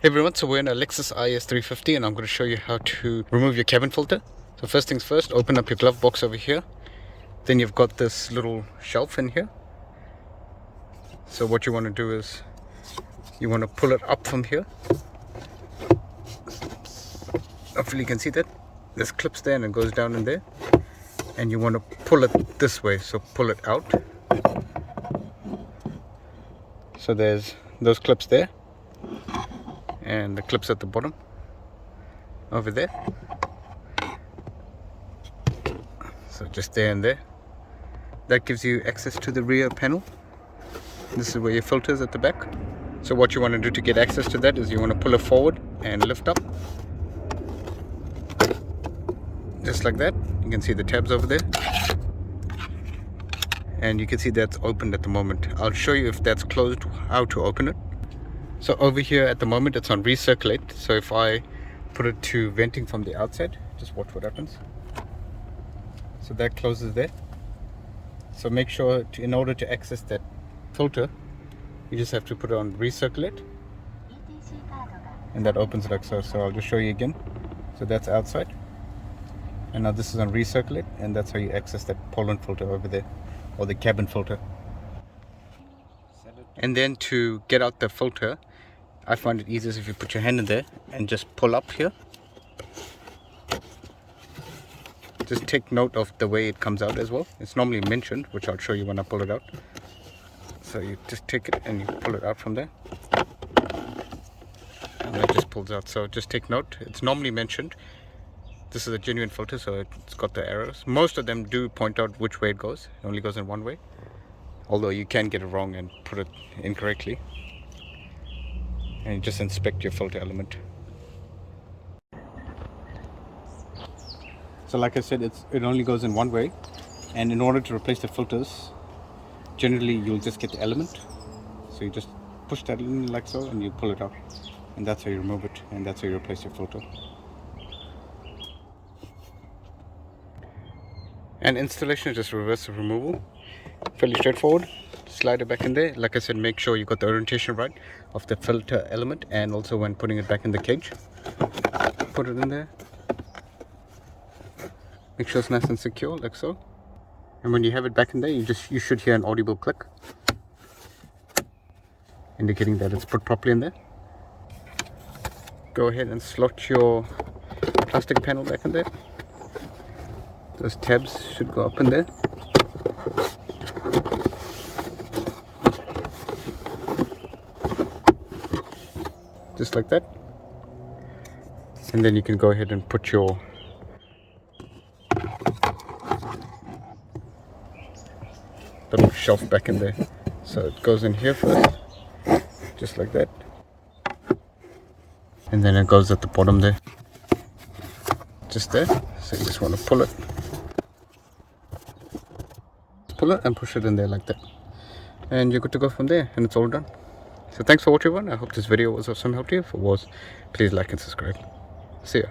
Hey everyone, so we're in a Lexus IS 350 and I'm going to show you how to remove your cabin filter. So first things first, open up your glove box over here. Then you've got this little shelf in here. So what you want to do is you want to pull it up from here. Hopefully you can see that. There's clips there and it goes down in there. And you want to pull it this way, so pull it out. So there's those clips there. And the clips at the bottom over there, so just there and there. That gives you access to the rear panel. This is where your filter is at the back. So what you want to do to get access to that is you want to pull it forward and lift up just like that. You can see the tabs over there and you can see that's opened at the moment. I'll show you if that's closed how to open it. So over here at the moment it's on recirculate. So if I put it to venting from the outside, just watch what happens. So that closes there. So make sure in order to access that filter, you just have to put it on recirculate. And that opens like so. So I'll just show you again. So that's outside. And now this is on recirculate, and that's how you access that pollen filter over there, or the cabin filter. And then to get out the filter, I find it easiest if you put your hand in there and just pull up here. Just take note of the way it comes out as well. It's normally mentioned, which I'll show you when I pull it out. So you just take it and you pull it out from there. And it just pulls out. So just take note. It's normally mentioned. This is a genuine filter, so it's got the arrows. Most of them do point out which way it goes. It only goes in one way. Although you can get it wrong and put it incorrectly. And just inspect your filter element. So like I said, it only goes in one way, and in order to replace the filters, generally you'll just get the element. So you just push that in like so and you pull it out, and that's how you remove it, and that's how you replace your filter. And installation is just reverse removal, fairly straightforward. Slide it back in there. Like I said, make sure you got the orientation right of the filter element, and also when putting it back in the cage, put it in there. Make sure it's nice and secure like so. And when you have it back in there, you should hear an audible click, indicating that it's put properly in there. Go ahead and slot your plastic panel back in there. Those tabs should go up in there. Just like that. And then you can go ahead and put your little shelf back in there. So it goes in here first, just like that. And then it goes at the bottom there. Just there. So you just want to pull it. Pull it and push it in there like that. And you're good to go from there, and it's all done. So thanks for watching everyone. I hope this video was of some help to you. If it was, please like and subscribe. See ya.